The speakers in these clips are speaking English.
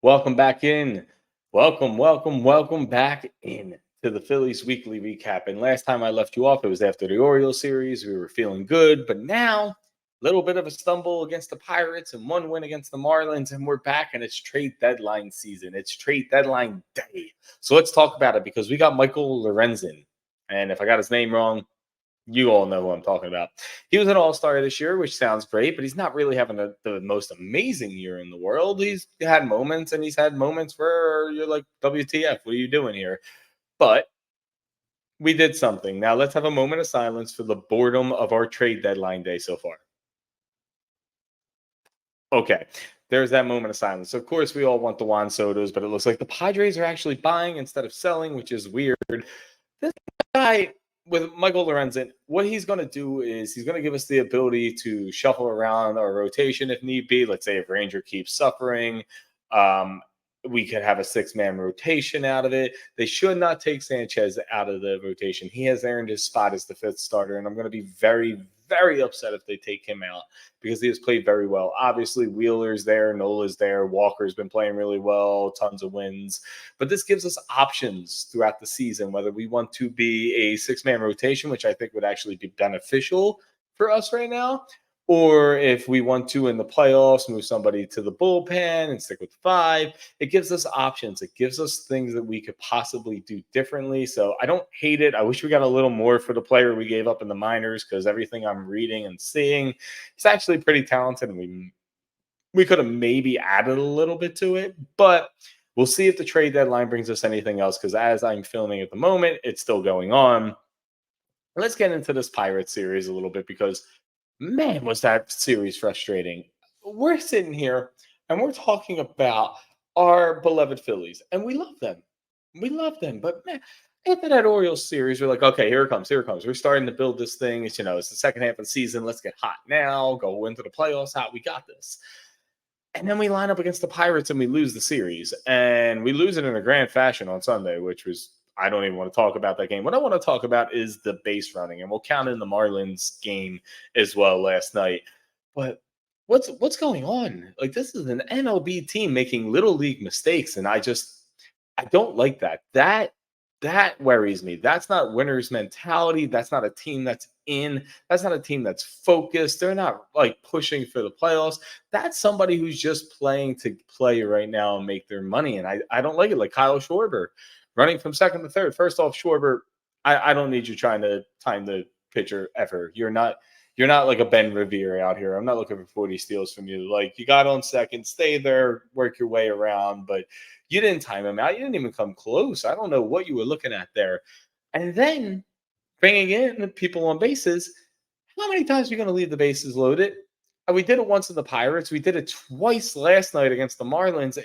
Welcome back in. Welcome back in to the Phillies Weekly Recap. And last time I left you off, it was after the Orioles series. We were feeling good, but now a little bit of a stumble against the Pirates and one win against the Marlins, and we're back, and it's trade deadline season. It's trade deadline day. So let's talk about it because we got Michael Lorenzen. And if I got his name wrong, you all know who I'm talking about. He was an all-star this year, which sounds great, but he's not really having the most amazing year in the world. He's had moments, and he's had moments where you're like, WTF, what are you doing here? But we did something. Now let's have a moment of silence for the boredom of our trade deadline day so far. Okay, there's that moment of silence. Of course, we all want the Juan Sotos, but it looks like the Padres are actually buying instead of selling, which is weird. This guy with Michael Lorenzen, what he's going to do is he's going to give us the ability to shuffle around our rotation if need be. Let's say if Ranger keeps suffering, um, we could have a six-man rotation out of it. They should not take Sanchez out of the rotation. He has earned his spot as the fifth starter, and I'm going to be very, very upset if they take him out because he has played very well. Obviously, Wheeler's there, Nola's there, Walker's been playing really well, tons of wins. But this gives us options throughout the season, whether we want to be a six-man rotation, which I think would actually be beneficial for us right now, or if we want to in the playoffs move somebody to the bullpen and stick with five. It gives us options. It gives us things that we could possibly do differently. So I don't hate it. I wish we got a little more for the player we gave up in the minors, because everything I'm reading and seeing, he's actually pretty talented, and we could have maybe added a little bit to it, but we'll see if the trade deadline brings us anything else, because as I'm filming at the moment, it's still going on. Let's get into this Pirates series a little bit, because man, was that series frustrating. We're sitting here and we're talking about our beloved Phillies, and we love them. We love them. But man, after that Orioles series, we're like, okay, here it comes. Here it comes. We're starting to build this thing. It's the second half of the season. Let's get hot now. Go into the playoffs hot. We got this. And then we line up against the Pirates and we lose the series. And we lose it in a grand fashion on Sunday, which was, I don't even want to talk about that game. What I want to talk about is the base running. And we'll count in the Marlins game as well last night. But what's going on? Like, this is an MLB team making little league mistakes. And I don't like that. That worries me. That's not winner's mentality. That's not a team that's in. That's not a team that's focused. They're not like pushing for the playoffs. That's somebody who's just playing to play right now and make their money. And I don't like it. Like Kyle Schwarber running from second to third. First off, Schwarber, I don't need you trying to time the pitcher ever. You're not like a Ben Revere out here. I'm not looking for 40 steals from you. Like, you got on second, stay there, work your way around, but you didn't time him out. You didn't even come close. I don't know what you were looking at there. And then bringing in the people on bases. How many times are we going to leave the bases loaded? And we did it once in the Pirates. We did it twice last night against the Marlins.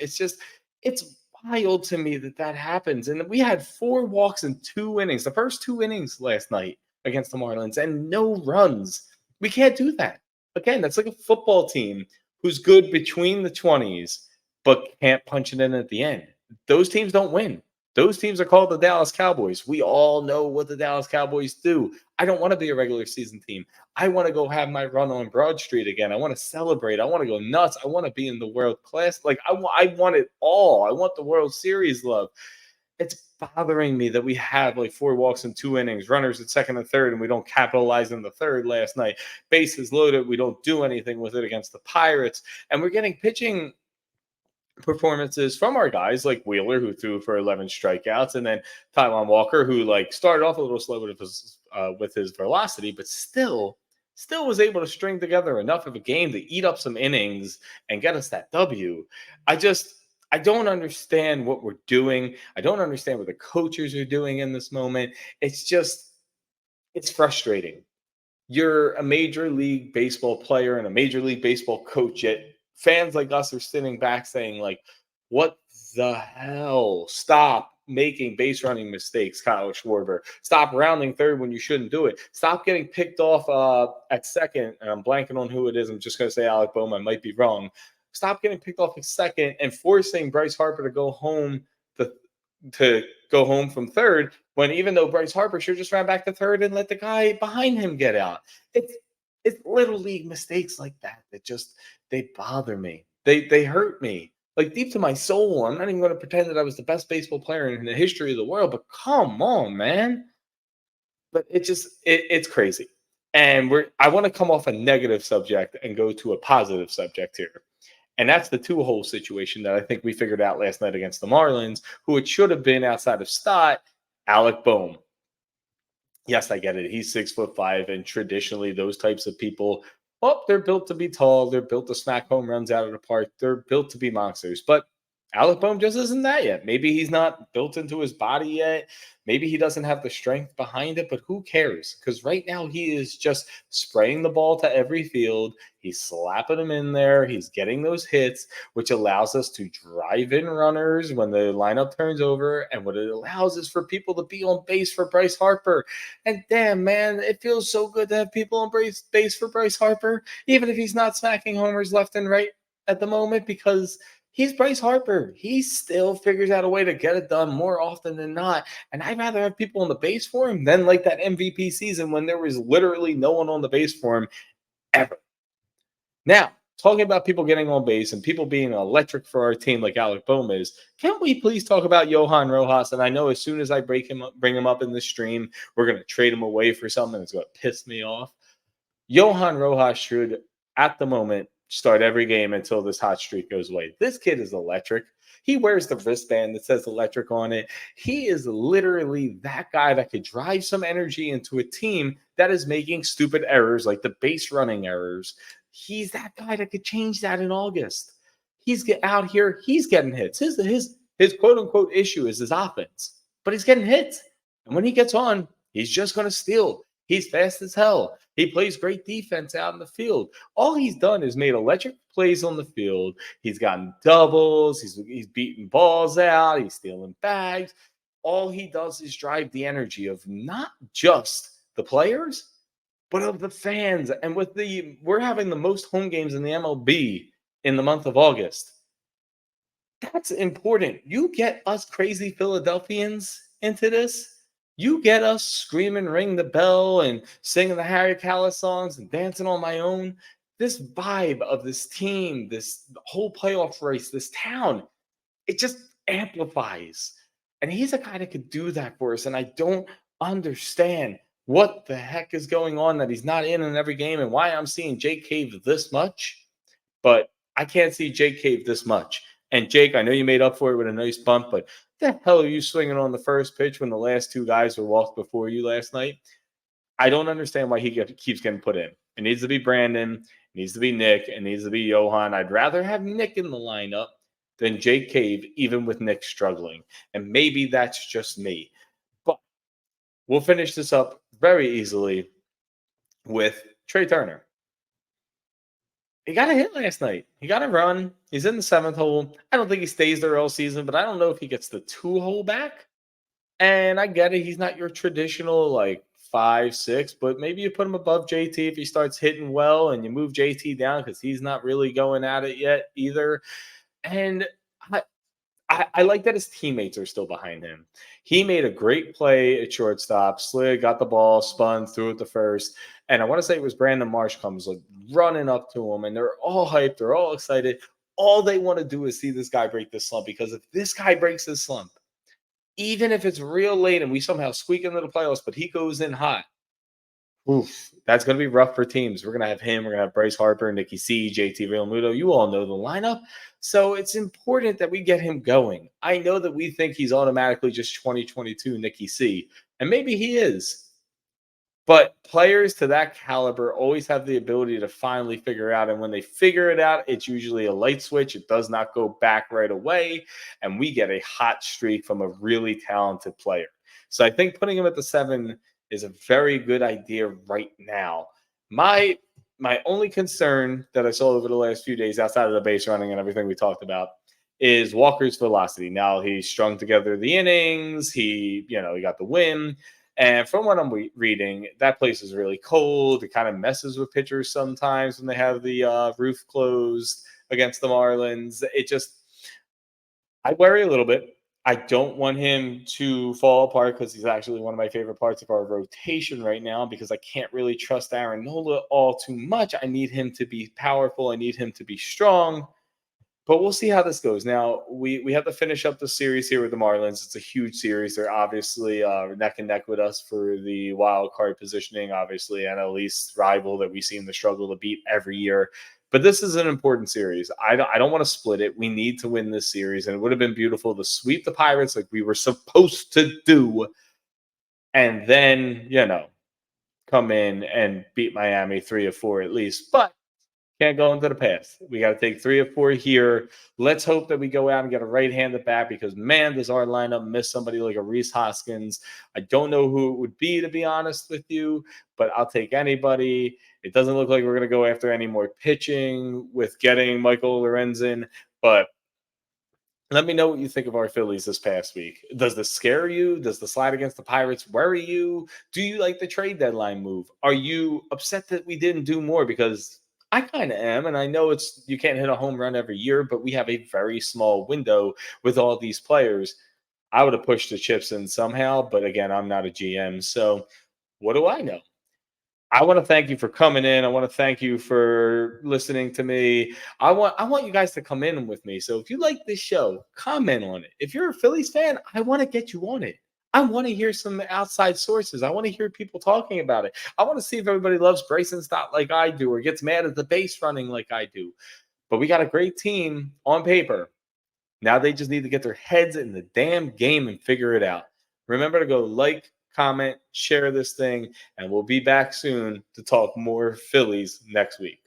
It's wild to me that happens. And we had 4 walks in 2 innings, the first 2 innings last night against the Marlins, and no runs. We can't do that. Again, that's like a football team who's good between the 20s, but can't punch it in at the end. Those teams don't win. Those teams are called the Dallas Cowboys. We all know what the Dallas Cowboys do. I don't want to be a regular season team. I want to go have my run on Broad Street again. I want to celebrate. I want to go nuts. I want to be in the world class. Like, I want it all. I want the World Series love. It's bothering me that we have like 4 walks in 2 innings, runners at second and third, and we don't capitalize in the third last night. Bases loaded. We don't do anything with it against the Pirates. And we're getting pitching performances from our guys like Wheeler, who threw for 11 strikeouts, and then Taijuan Walker, who like started off a little slow with his velocity, but still was able to string together enough of a game to eat up some innings and get us that W. I don't understand what we're doing. I don't understand what the coaches are doing in this moment. It's frustrating. You're a Major League Baseball player and a Major League Baseball coach, yet fans like us are sitting back saying, like, what the hell? Stop making base running mistakes, Kyle Schwarber. Stop rounding third when you shouldn't do it. Stop getting picked off at second. And I'm blanking on who it is. I'm just going to say Alec Bohm. I might be wrong. Stop getting picked off at second and forcing Bryce Harper to go home to go home from third, when even though Bryce Harper should just ran back to third and let the guy behind him get out. It's little league mistakes like that just they bother me. They hurt me. Like deep to my soul, I'm not even going to pretend that I was the best baseball player in the history of the world, but come on, man. But it's crazy. And I want to come off a negative subject and go to a positive subject here. And that's the two-hole situation that I think we figured out last night against the Marlins, who it should have been outside of Stott, Alec Bohm. Yes, I get it. He's 6'5", and traditionally those types of people, well, they're built to be tall. They're built to smack home runs out of the park. They're built to be monsters. But Alec Bohm just isn't that yet. Maybe he's not built into his body yet. Maybe he doesn't have the strength behind it, but who cares? Because right now he is just spraying the ball to every field. He's slapping them in there. He's getting those hits, which allows us to drive in runners when the lineup turns over. And what it allows is for people to be on base for Bryce Harper. And damn, man, it feels so good to have people on base for Bryce Harper, even if he's not smacking homers left and right at the moment, because he's Bryce Harper. He still figures out a way to get it done more often than not. And I'd rather have people on the base for him than like that MVP season when there was literally no one on the base for him ever. Now, talking about people getting on base and people being electric for our team like Alec Bohm is, can we please talk about Johan Rojas? And I know as soon as I bring him up in the stream, we're going to trade him away for something that's going to piss me off. Johan Rojas should, at the moment, start every game until this hot streak goes away. This kid is electric. He wears the wristband that says electric on it. He is literally that guy that could drive some energy into a team that is making stupid errors like the base running errors. He's that guy that could change that in August. He's out here. He's getting hits. His quote unquote issue is his offense, but he's getting hits. And when he gets on, he's just going to steal. He's fast as hell. He plays great defense out in the field. All he's done is made electric plays on the field. He's gotten doubles. He's beating balls out. He's stealing bags. All he does is drive the energy of not just the players, but of the fans. And we're having the most home games in the MLB in the month of August. That's important. You get us crazy Philadelphians into this. You get us screaming, ring the bell, and singing the Harry Callis songs and dancing on my own. This vibe of this team, this whole playoff race, this town, it just amplifies. And he's a guy that could do that for us. And I don't understand what the heck is going on that he's not in every game and why I'm seeing Jake Cave this much. But I can't see Jake Cave this much. And Jake, I know you made up for it with a nice bunt, but the hell are you swinging on the first pitch when the last two guys were walked before you last night? I don't understand why he keeps getting put in. It needs to be Brandon. It needs to be Nick. It needs to be Johan. I'd rather have Nick in the lineup than Jake Cave, even with Nick struggling. And maybe that's just me. But we'll finish this up very easily with Trey Turner. He got a hit last night. He got a run. He's in the seventh hole. I don't think he stays there all season, but I don't know if he gets the 2-hole back. And I get it. He's not your traditional like 5-6, but maybe you put him above JT if he starts hitting well and you move JT down because he's not really going at it yet either. And I like that his teammates are still behind him. He made a great play at shortstop. Slid, got the ball, spun, threw it to first. And I want to say it was Brandon Marsh comes like running up to him, and they're all hyped. They're all excited. All they want to do is see this guy break this slump, because if this guy breaks this slump, even if it's real late and we somehow squeak into the playoffs, but he goes in hot, oof, that's going to be rough for teams. We're going to have him. We're going to have Bryce Harper, Nicky C, JT Realmuto. You all know the lineup. So it's important that we get him going. I know that we think he's automatically just 2022 Nicky C, and maybe he is. But players to that caliber always have the ability to finally figure out. And when they figure it out, it's usually a light switch. It does not go back right away. And we get a hot streak from a really talented player. So I think putting him at the 7 is a very good idea right now. My only concern that I saw over the last few days, outside of the base running and everything we talked about, is Walker's velocity. Now he's strung together the innings. He got the win. And from what I'm reading, that place is really cold. It kind of messes with pitchers sometimes when they have the roof closed against the Marlins. I worry a little bit. I don't want him to fall apart because he's actually one of my favorite parts of our rotation right now, because I can't really trust Aaron Nola all too much. I need him to be powerful. I need him to be strong. But we'll see how this goes. Now we have to finish up the series here with the Marlins. It's a huge series. They're obviously neck and neck with us for the wild card positioning. Obviously, NL East rival that we seem to struggle to beat every year. But this is an important series. I don't want to split it. We need to win this series, and it would have been beautiful to sweep the Pirates like we were supposed to do, and then come in and beat Miami 3-4 at least. But can't go into the past. We got to take 3 or 4 here. Let's hope that we go out and get a right-handed bat because, man, does our lineup miss somebody like a Reese Hoskins. I don't know who it would be, to be honest with you, but I'll take anybody. It doesn't look like we're going to go after any more pitching with getting Michael Lorenzen, but let me know what you think of our Phillies this past week. Does this scare you? Does the slide against the Pirates worry you? Do you like the trade deadline move? Are you upset that we didn't do more? Because I kind of am, and I know you can't hit a home run every year, but we have a very small window with all these players. I would have pushed the chips in somehow, but again, I'm not a GM, so what do I know? I want to thank you for coming in. I want to thank you for listening to me. I want you guys to come in with me. So if you like this show, comment on it. If you're a Phillies fan, I want to get you on it. I want to hear some outside sources. I want to hear people talking about it. I want to see if everybody loves Grayson Stott like I do or gets mad at the base running like I do. But we got a great team on paper. Now they just need to get their heads in the damn game and figure it out. Remember to go like, comment, share this thing, and we'll be back soon to talk more Phillies next week.